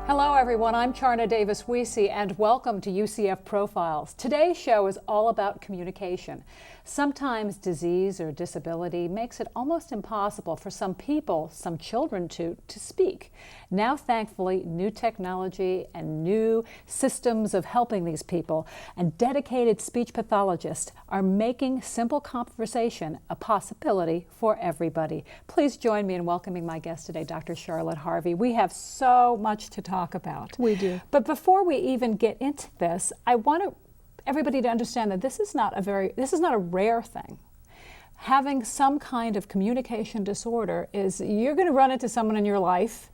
Hello everyone, I'm Charna Davis-Wiese and welcome to UCF Profiles. Today's show is all about communication. Sometimes disease or disability makes it almost impossible for some people, some children to speak. Now thankfully, new technology and new systems of helping these people and dedicated speech pathologists are making simple conversation a possibility for everybody. Please join me in welcoming my guest today, Dr. Charlotte Harvey. We have so much to talk about. We do. But before we even get into this, I want everybody to understand that this is not a rare thing. Having some kind of communication disorder is, you're going to run into someone in your life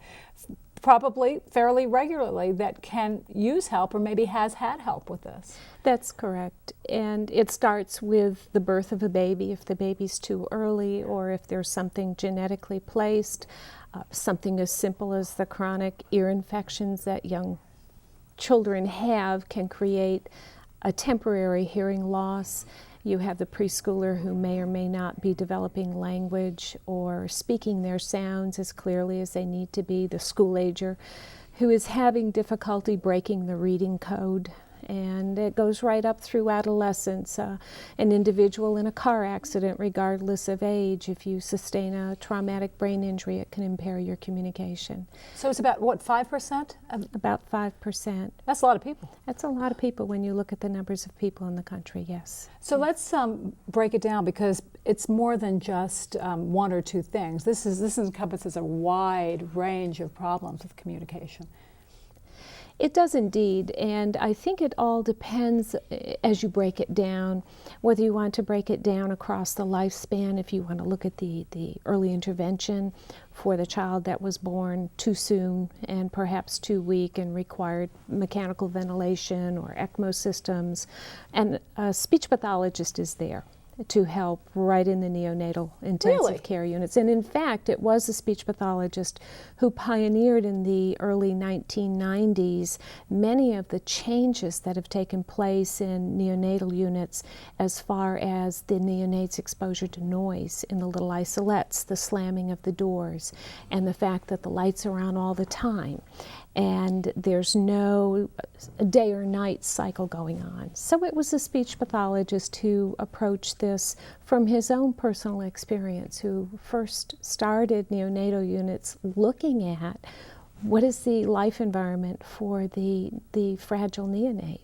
probably fairly regularly that can use help or maybe has had help with this. That's correct. And it starts with the birth of a baby, if the baby's too early or if there's something genetically placed. Something as simple as the chronic ear infections that young children have can create a temporary hearing loss. You have the preschooler who may or may not be developing language or speaking their sounds as clearly as they need to be, the school ager who is having difficulty breaking the reading code. And it goes right up through adolescence. An individual in a car accident, regardless of age, if you sustain a traumatic brain injury, it can impair your communication. So it's about, what, 5%? About 5%. That's a lot of people. That's a lot of people when you look at the numbers of people in the country, yes. So let's break it down, because it's more than just one or two things. This encompasses a wide range of problems with communication. It does indeed, and I think it all depends as you break it down, whether you want to break it down across the lifespan, if you want to look at the early intervention for the child that was born too soon and perhaps too weak and required mechanical ventilation or ECMO systems, and a speech pathologist is there to help right in the neonatal intensive care units. And in fact, it was a speech pathologist who pioneered in the early 1990s many of the changes that have taken place in neonatal units as far as the neonates' exposure to noise in the little isolettes, the slamming of the doors, and the fact that the lights are on all the time. And there's no day or night cycle going on. So it was a speech pathologist who approached this from his own personal experience, who first started neonatal units looking at what is the life environment for the fragile neonate.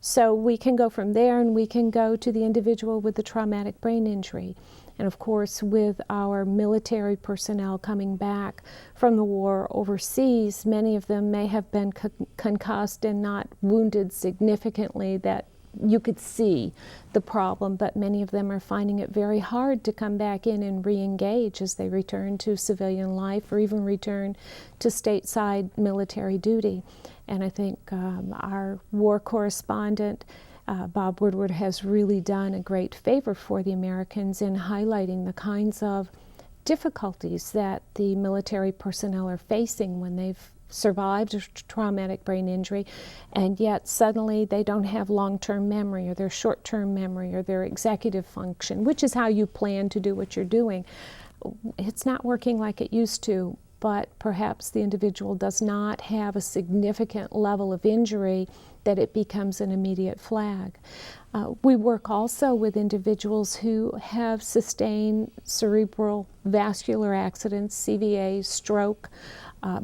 So we can go from there and we can go to the individual with the traumatic brain injury. And of course, with our military personnel coming back from the war overseas, many of them may have been concussed and not wounded significantly that you could see the problem, but many of them are finding it very hard to come back in and re-engage as they return to civilian life or even return to stateside military duty. And I think our war correspondent Bob Woodward has really done a great favor for the Americans in highlighting the kinds of difficulties that the military personnel are facing when they've survived a traumatic brain injury, and yet suddenly they don't have long-term memory or their short-term memory or their executive function, which is how you plan to do what you're doing. It's not working like it used to, but perhaps the individual does not have a significant level of injury that it becomes an immediate flag. We work also with individuals who have sustained cerebral vascular accidents, CVA, stroke,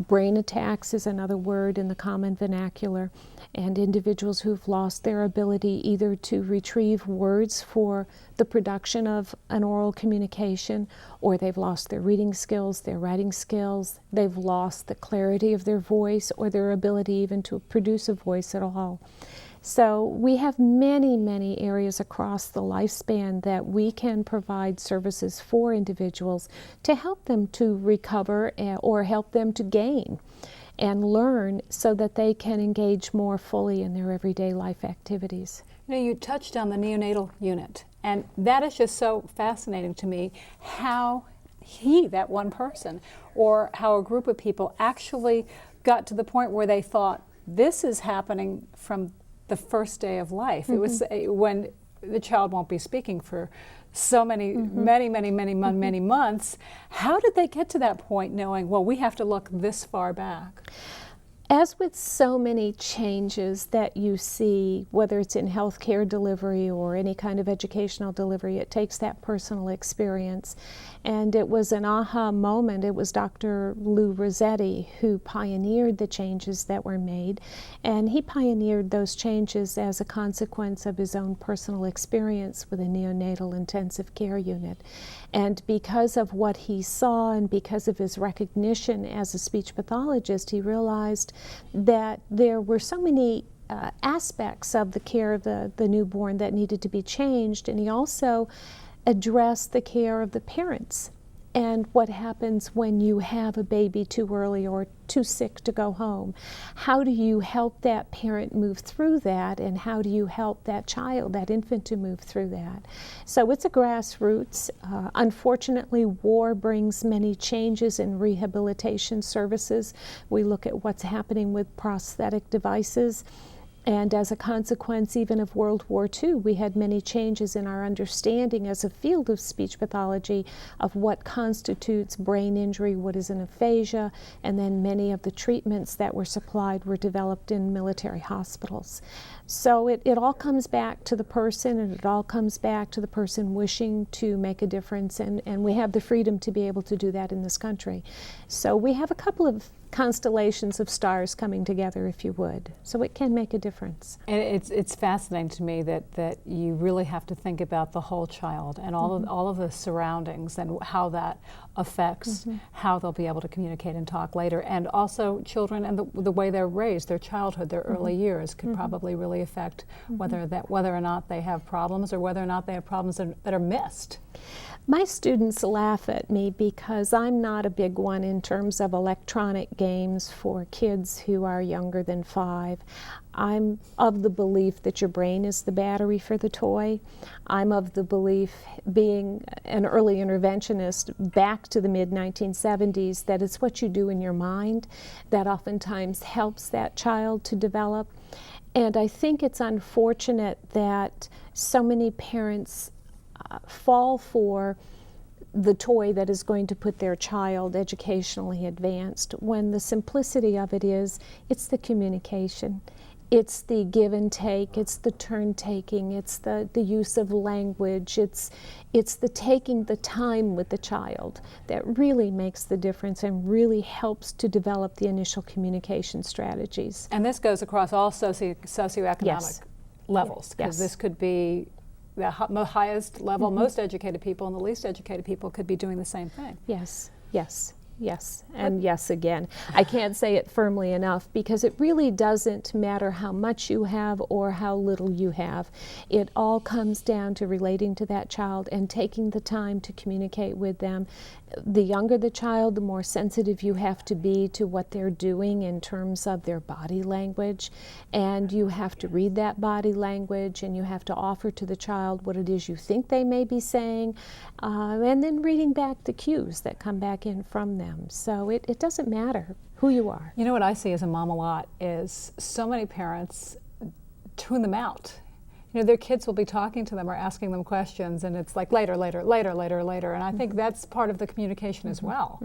brain attacks is another word in the common vernacular, and individuals who've lost their ability either to retrieve words for the production of an oral communication, or they've lost their reading skills, their writing skills, they've lost the clarity of their voice or their ability even to produce a voice at all. So we have many, many areas across the lifespan that we can provide services for individuals to help them to recover or help them to gain and learn so that they can engage more fully in their everyday life activities. You know, you touched on the neonatal unit, and that is just so fascinating to me, how that one person, or how a group of people actually got to the point where they thought, this is happening from the first day of life. Mm-hmm. It was when the child won't be speaking for so many, mm-hmm. many months. How did they get to that point knowing, well, we have to look this far back? As with so many changes that you see, whether it's in healthcare delivery or any kind of educational delivery, it takes that personal experience. And it was an aha moment. It was Dr. Lou Rossetti who pioneered the changes that were made. And he pioneered those changes as a consequence of his own personal experience with a neonatal intensive care unit. And because of what he saw and because of his recognition as a speech pathologist, he realized that there were so many aspects of the care of the newborn that needed to be changed. And he also addressed the care of the parents and what happens when you have a baby too early or too sick to go home. How do you help that parent move through that, and how do you help that child, that infant, to move through that? So it's a grassroots. Unfortunately, war brings many changes in rehabilitation services. We look at what's happening with prosthetic devices. And as a consequence, even of World War II, we had many changes in our understanding as a field of speech pathology of what constitutes brain injury, what is an aphasia, and then many of the treatments that were supplied were developed in military hospitals. So it all comes back to the person, and it all comes back to the person wishing to make a difference, and we have the freedom to be able to do that in this country. So we have a couple of constellations of stars coming together, if you would. So it can make a difference. And it's fascinating to me that you really have to think about the whole child and all of the surroundings and how that affects how they'll be able to communicate and talk later. And also children and the way they're raised, their childhood, their early years could probably really affect whether or not they have problems or whether or not they have problems that are missed. My students laugh at me because I'm not a big one in terms of electronic games for kids who are younger than 5. I'm of the belief that your brain is the battery for the toy. I'm of the belief, being an early interventionist back to the mid-1970s, that it's what you do in your mind that oftentimes helps that child to develop. And I think it's unfortunate that so many parents fall for the toy that is going to put their child educationally advanced, when the simplicity of it is, it's the communication. It's the give and take, it's the turn taking, it's the use of language, it's the taking the time with the child that really makes the difference and really helps to develop the initial communication strategies. And this goes across all socioeconomic levels, because this could be the highest level, most educated people, and the least educated people could be doing the same thing. Yes, yes. Yes, and yes again. I can't say it firmly enough, because it really doesn't matter how much you have or how little you have. It all comes down to relating to that child and taking the time to communicate with them. The younger the child, the more sensitive you have to be to what they're doing in terms of their body language. And you have to read that body language, and you have to offer to the child what it is you think they may be saying, and then reading back the cues that come back in from them. So it doesn't matter who you are. You know what I see as a mom a lot is so many parents tune them out. You know, their kids will be talking to them or asking them questions, and it's like later. And I think that's part of the communication as well.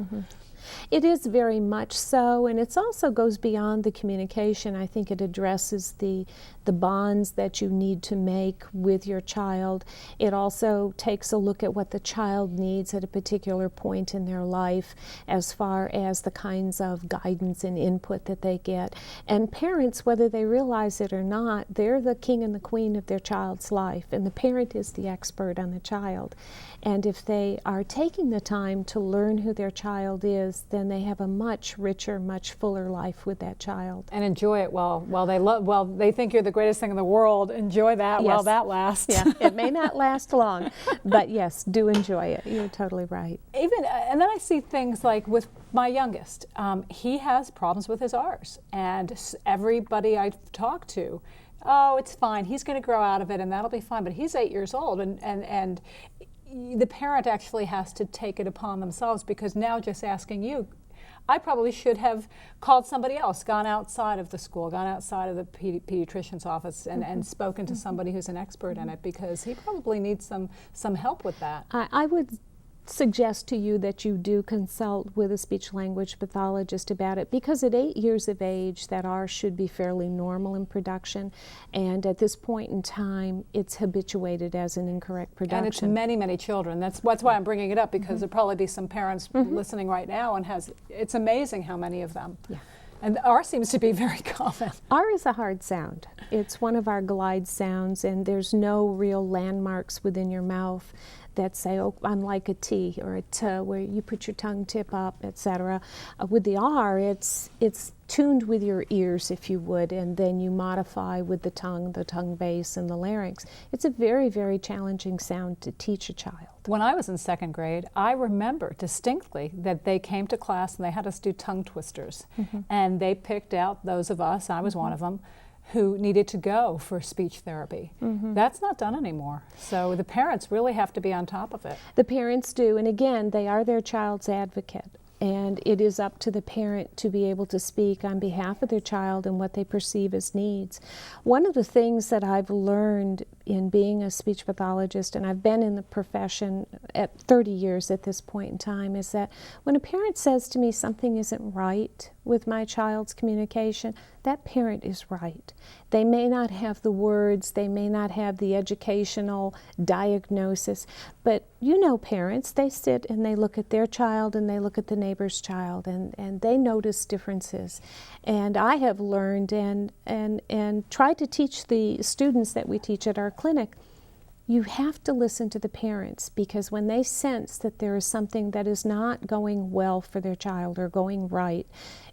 It is very much so, and it also goes beyond the communication. I think it addresses the bonds that you need to make with your child. It also takes a look at what the child needs at a particular point in their life as far as the kinds of guidance and input that they get. And parents, whether they realize it or not, they're the king and the queen of their child's life, and the parent is the expert on the child. And if they are taking the time to learn who their child is, then they have a much richer, much fuller life with that child. And enjoy it while they think you're the greatest thing in the world. Enjoy that while that lasts. Yeah, it may not last long, but yes, do enjoy it. You're totally right. And then I see things like with my youngest. He has problems with his R's, and everybody I've talked to, oh, it's fine. He's going to grow out of it, and that'll be fine. But he's 8 years old, and the parent actually has to take it upon themselves, because now just asking you, I probably should have called somebody else, gone outside of the school, gone outside of the pediatrician's office and spoken to somebody who's an expert in it, because he probably needs some help with that. I would suggest to you that you do consult with a speech-language pathologist about it, because at 8 years of age that R should be fairly normal in production, and at this point in time it's habituated as an incorrect production. And it's many, many children. That's why I'm bringing it up, because there'll probably be some parents listening right now and it's amazing how many of them. Yeah. And R seems to be very common. R is a hard sound. It's one of our glide sounds, and there's no real landmarks within your mouth that say, oh, unlike a T or a T, where you put your tongue tip up, etc. With the R, it's tuned with your ears, if you would, and then you modify with the tongue base, and the larynx. It's a very, very challenging sound to teach a child. When I was in 2nd grade, I remember distinctly that they came to class and they had us do tongue twisters. And they picked out those of us, I was one of them, who needed to go for speech therapy. That's not done anymore. So the parents really have to be on top of it. The parents do, and again, they are their child's advocate. And it is up to the parent to be able to speak on behalf of their child and what they perceive as needs. One of the things that I've learned in being a speech pathologist, and I've been in the profession at 30 years at this point in time, is that when a parent says to me something isn't right with my child's communication, that parent is right. They may not have the words, they may not have the educational diagnosis, but you know parents, they sit and they look at their child and they look at the neighbor's child, and they notice differences. And I have learned and tried to teach the students that we teach at our clinic, you have to listen to the parents, because when they sense that there is something that is not going well for their child or going right,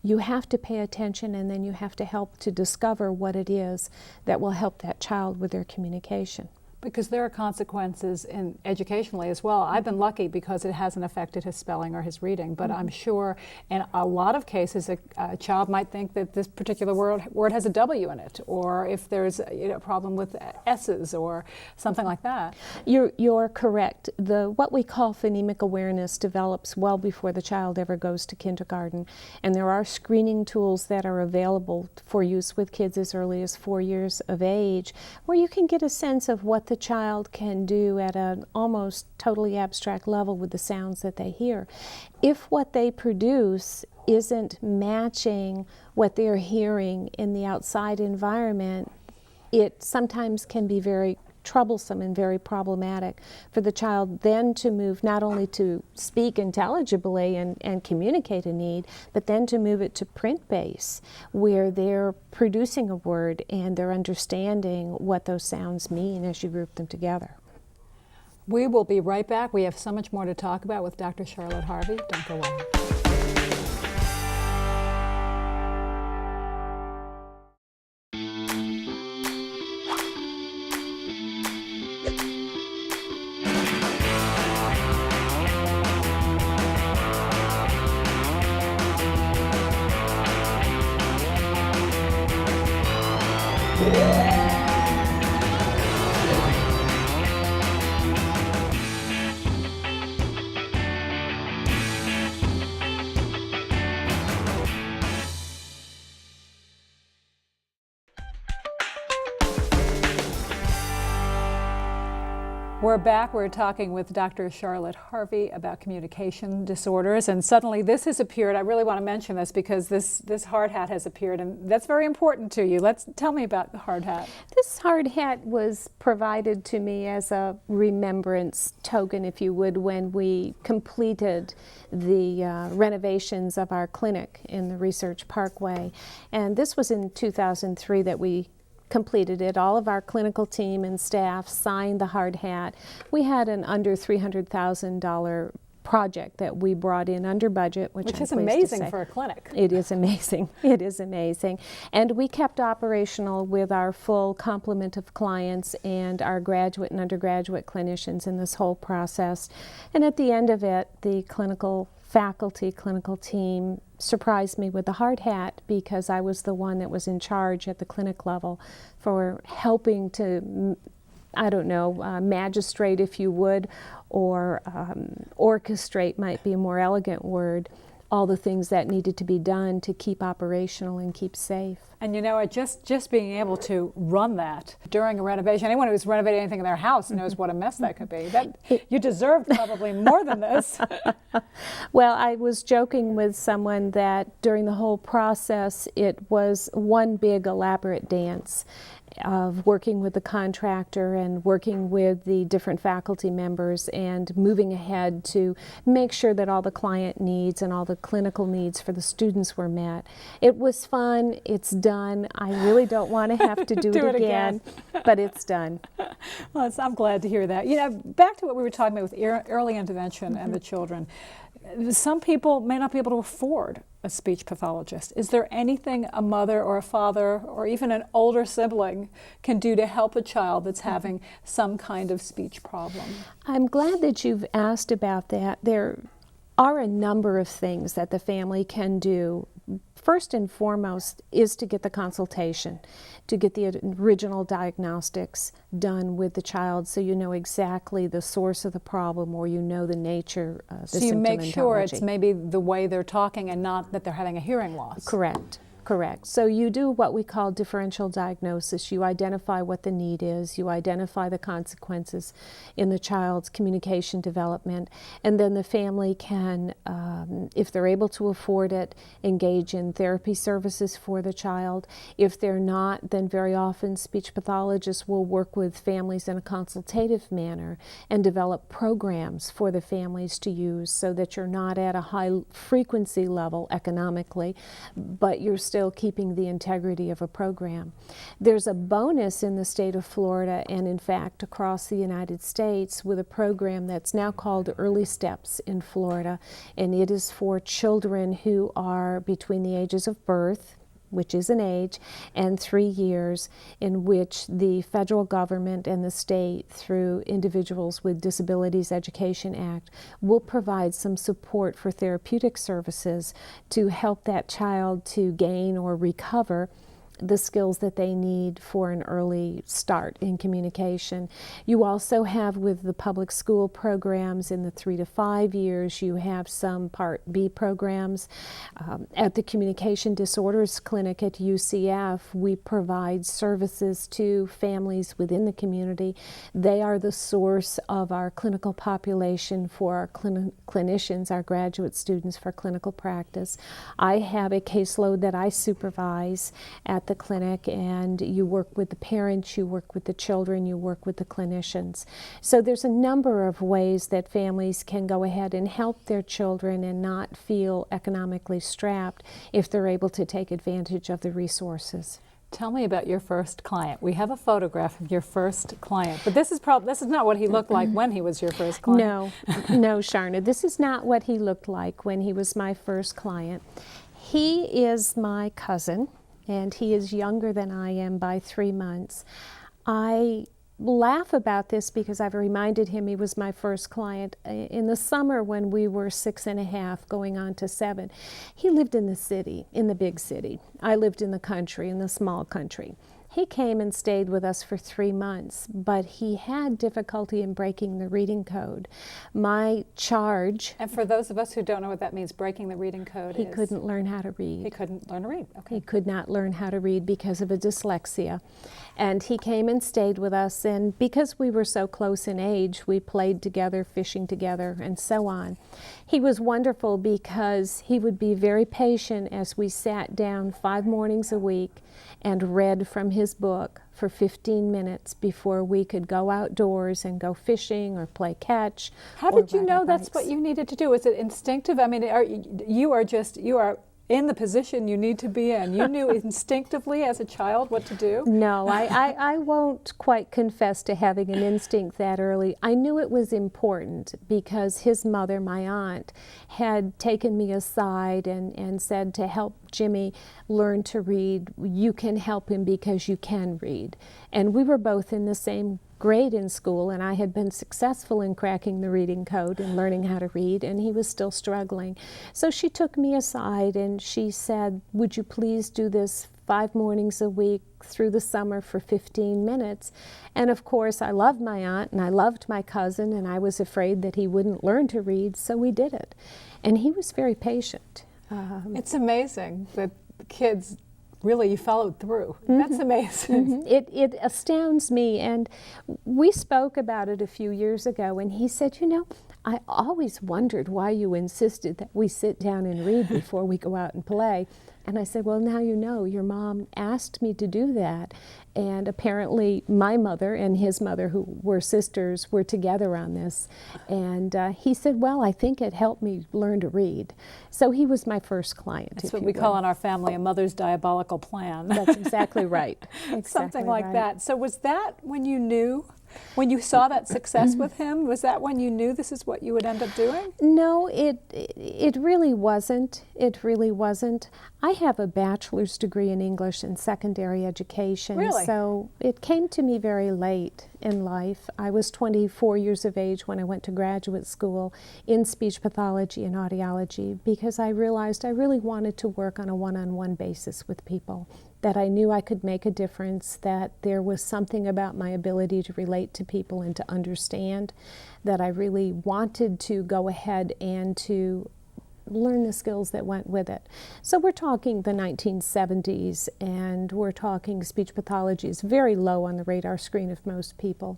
you have to pay attention, and then you have to help to discover what it is that will help that child with their communication. Because there are consequences educationally as well. I've been lucky because it hasn't affected his spelling or his reading, but I'm sure in a lot of cases a child might think that this particular word has a W in it, or if there's a problem with S's or something like that. You're correct. What we call phonemic awareness develops well before the child ever goes to kindergarten, and there are screening tools that are available for use with kids as early as 4 years of age, where you can get a sense of what the child can do at an almost totally abstract level with the sounds that they hear. If what they produce isn't matching what they're hearing in the outside environment, it sometimes can be very troublesome and very problematic for the child then to move not only to speak intelligibly and communicate a need, but then to move it to print base, where they're producing a word and they're understanding what those sounds mean as you group them together. We will be right back. We have so much more to talk about with Dr. Charlotte Harvey. Don't go away. We're back. We're talking with Dr. Charlotte Harvey about communication disorders, and suddenly this has appeared. I really want to mention this because this hard hat has appeared, and that's very important to you. Tell me about the hard hat. This hard hat was provided to me as a remembrance token, if you would, when we completed the renovations of our clinic in the Research Parkway. And this was in 2003 that we completed it. All of our clinical team and staff signed the hard hat. We had an under $300,000 project that we brought in under budget, which is amazing for a clinic. It is amazing. It is amazing. And we kept operational with our full complement of clients and our graduate and undergraduate clinicians in this whole process. And at the end of it, the clinical faculty, clinical team surprised me with the hard hat, because I was the one that was in charge at the clinic level for helping to, I don't know, magistrate, if you would, or orchestrate might be a more elegant word, all the things that needed to be done to keep operational and keep safe. And you know, just being able to run that during a renovation, anyone who's renovated anything in their house knows what a mess that could be. You deserved probably more than this. Well, I was joking with someone that during the whole process, it was one big elaborate dance of working with the contractor and working with the different faculty members and moving ahead to make sure that all the client needs and all the clinical needs for the students were met. It was fun. It's done. I really don't want to have to do it again, but it's done. Well, I'm glad to hear that. You know, back to what we were talking about with early intervention and the children. Some people may not be able to afford a speech pathologist. Is there anything a mother or a father or even an older sibling can do to help a child that's having some kind of speech problem? I'm glad that you've asked about that. There are a number of things that the family can do. First and foremost is to get the consultation, to get the original diagnostics done with the child so you know exactly the source of the problem or you know the nature of the symptomatology. So you make sure it's maybe the way they're talking and not that they're having a hearing loss. Correct. Correct. So you do what we call differential diagnosis. You identify what the need is, you identify the consequences in the child's communication development, and then the family can, if they're able to afford it, engage in therapy services for the child. If they're not, then very often speech pathologists will work with families in a consultative manner and develop programs for the families to use so that you're not at a high frequency level economically, but you're still keeping the integrity of a program. There's a bonus in the state of Florida and in fact across the United States with a program that's now called Early Steps in Florida, and it is for children who are between the ages of birth, which is an age, and 3 years, in which the federal government and the state, through Individuals with Disabilities Education Act, will provide some support for therapeutic services to help that child to gain or recover the skills that they need for an early start in communication. You also have, with the public school programs in the 3 to 5 years, you have some Part B programs. At the Communication Disorders Clinic at UCF, we provide services to families within the community. They are the source of our clinical population for our clinicians, our graduate students for clinical practice. I have a caseload that I supervise at the clinic, and you work with the parents, you work with the children, you work with the clinicians. So there's a number of ways that families can go ahead and help their children and not feel economically strapped if they're able to take advantage of the resources. Tell me about your first client. We have a photograph of your first client, but this is not what he looked like when he was your first client. No, Sharna, this is not what he looked like when he was my first client. He is my cousin, and he is younger than I am by 3 months. I laugh about this because I've reminded him he was my first client in the summer when we were 6.5 going on to 7. He lived in the city, in the big city. I lived in the country, in the small country. He came and stayed with us for 3 months, but he had difficulty in breaking the reading code. My charge... And for those of us who don't know what that means, breaking the reading code He couldn't learn how to read. He couldn't learn to read, okay. He could not learn how to read because of a dyslexia. And he came and stayed with us, and because we were so close in age, we played together, fishing together, and so on. He was wonderful because he would be very patient as we sat down 5 mornings a week and read from his book for 15 minutes before we could go outdoors and go fishing or play catch. How did you know that's what you needed to do? Is it instinctive? I mean, you are in the position you need to be in. You knew instinctively as a child what to do? No, I won't quite confess to having an instinct that early. I knew it was important because his mother, my aunt, had taken me aside and said to help Jimmy learn to read, you can help him because you can read. And we were both in the same grade in school, and I had been successful in cracking the reading code and learning how to read, and he was still struggling. So she took me aside and she said, would you please do this 5 mornings a week through the summer for 15 minutes. And of course, I loved my aunt and I loved my cousin, and I was afraid that he wouldn't learn to read, so we did it. And he was very patient. It's amazing that kids really followed through. That's amazing. It astounds me, and we spoke about it a few years ago, and he said, you know, I always wondered why you insisted that we sit down and read before we go out and play. And I said, well, now you know, your mom asked me to do that. And apparently my mother and his mother, who were sisters, were together on this. And he said, well, I think it helped me learn to read. So he was my first client. That's what we call in our family a mother's diabolical plan. That's exactly right. Something like that. So was that when you knew? When you saw that success with him, was that when you knew this is what you would end up doing? No, it really wasn't. It really wasn't. I have a bachelor's degree in English and secondary education. Really? So it came to me very late in life. I was 24 years of age when I went to graduate school in speech pathology and audiology, because I realized I really wanted to work on a one-on-one basis with people, that I knew I could make a difference, that there was something about my ability to relate to people and to understand, that I really wanted to go ahead and to learn the skills that went with it. So we're talking the 1970s, and we're talking speech pathology is very low on the radar screen of most people.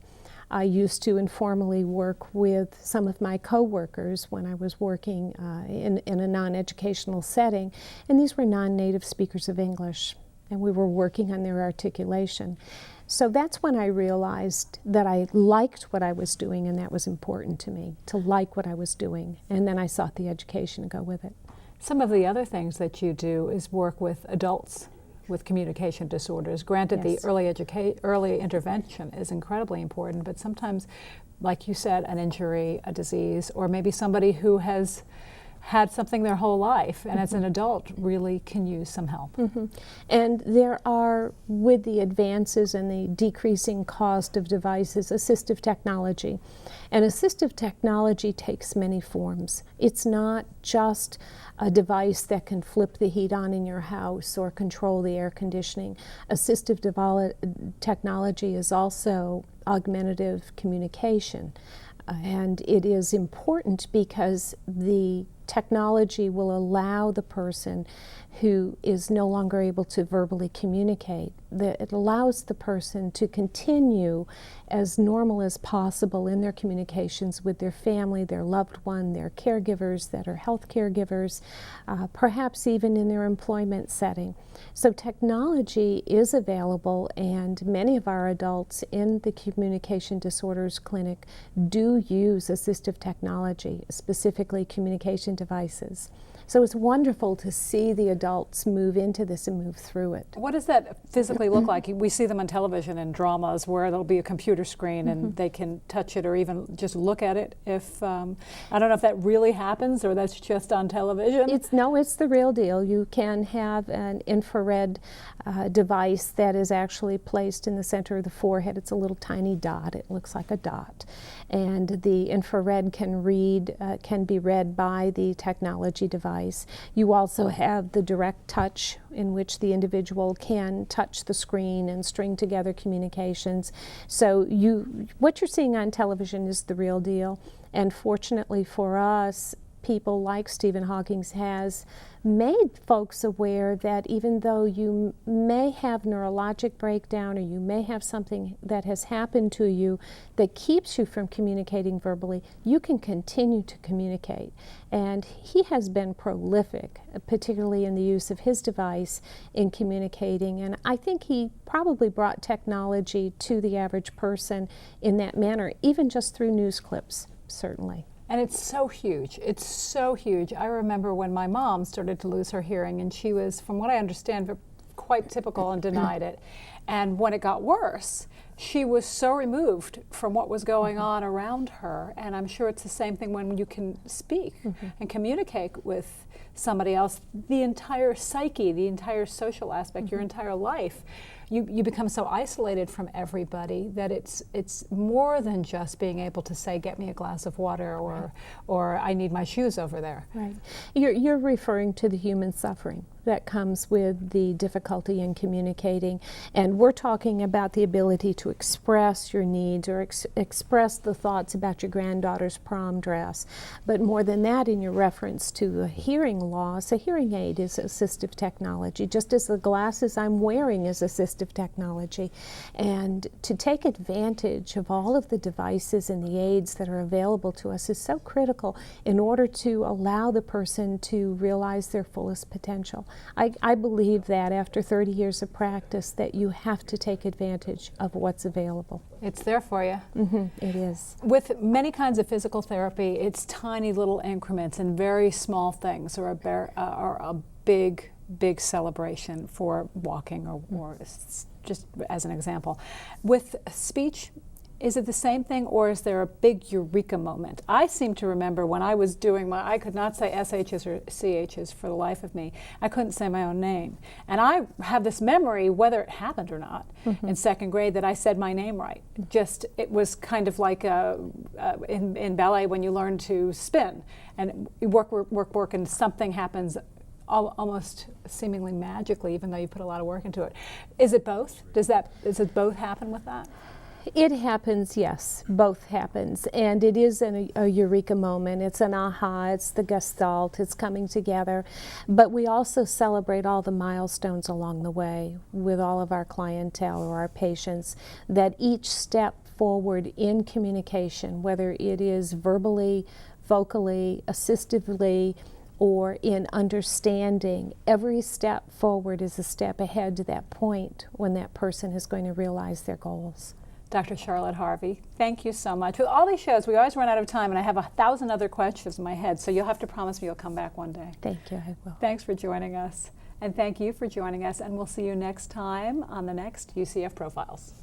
I used to informally work with some of my coworkers when I was working in a non-educational setting, and these were non-native speakers of English, and we were working on their articulation. So that's when I realized that I liked what I was doing, and that was important to me, to like what I was doing. And then I sought the education to go with it. Some of the other things that you do is work with adults with communication disorders. Granted, Yes. the early intervention is incredibly important, but sometimes, like you said, an injury, a disease, or maybe somebody who has had something their whole life, and as an adult really can use some help. And there are, with the advances and the decreasing cost of devices, assistive technology. And assistive technology takes many forms. It's not just a device that can flip the heat on in your house or control the air conditioning. Assistive technology is also augmentative communication. And it is important because the technology will allow the person who is no longer able to verbally communicate, that it allows the person to continue as normal as possible in their communications with their family, their loved one, their caregivers that are health caregivers, perhaps even in their employment setting. So technology is available, and many of our adults in the communication disorders clinic do use assistive technology, specifically communication devices. So it's wonderful to see the adults move into this and move through it. What does that physically look like? We see them on television in dramas where there'll be a computer screen and they can touch it or even just look at it. If I don't know if that really happens or that's just on television. It's the real deal. You can have an infrared device that is actually placed in the center of the forehead. It's a little tiny dot. It looks like a dot. And the infrared can be read by the technology device. You also have the direct touch, in which the individual can touch the screen and string together communications. So what you're seeing on television is the real deal. And fortunately for us, people like Stephen Hawking has made folks aware that even though you may have neurologic breakdown or you may have something that has happened to you that keeps you from communicating verbally, you can continue to communicate. And he has been prolific, particularly in the use of his device in communicating. And I think he probably brought technology to the average person in that manner, even just through news clips, certainly. And it's so huge. It's so huge. I remember when my mom started to lose her hearing, and she was, from what I understand, quite typical and denied it. And when it got worse, she was so removed from what was going on around her. And I'm sure it's the same thing when you can speak and communicate with somebody else. The entire psyche, the entire social aspect, your entire life, you become so isolated from everybody that it's more than just being able to say, get me a glass of water, or I need my shoes over there. Right. You're referring to the human suffering that comes with the difficulty in communicating, and we're talking about the ability to express your needs or express the thoughts about your granddaughter's prom dress. But more than that, in your reference to the hearing loss, a hearing aid is assistive technology, just as the glasses I'm wearing is assistive technology. And to take advantage of all of the devices and the aids that are available to us is so critical in order to allow the person to realize their fullest potential. I believe that after 30 years of practice that you have to take advantage of what's available. It's there for you. It is. With many kinds of physical therapy, it's tiny little increments and very small things, or a big celebration for walking, or just as an example. With speech, is it the same thing, or is there a big eureka moment? I seem to remember when I was doing I could not say SHs or CHs for the life of me. I couldn't say my own name. And I have this memory, whether it happened or not, in second grade, that I said my name right. It was kind of like in ballet when you learn to spin, and you work, and something happens almost seemingly magically, even though you put a lot of work into it. Is it both? Does it both happen with that? It happens, yes, both happens, and it is a eureka moment. It's an aha, it's the gestalt, it's coming together, but we also celebrate all the milestones along the way with all of our clientele or our patients, that each step forward in communication, whether it is verbally, vocally, assistively, or in understanding, every step forward is a step ahead to that point when that person is going to realize their goals. Dr. Charlotte Harvey, thank you so much. With all these shows, we always run out of time, and I have 1,000 other questions in my head, so you'll have to promise me you'll come back one day. Thank you, I will. Thanks for joining us, and thank you for joining us, and we'll see you next time on the next UCF Profiles.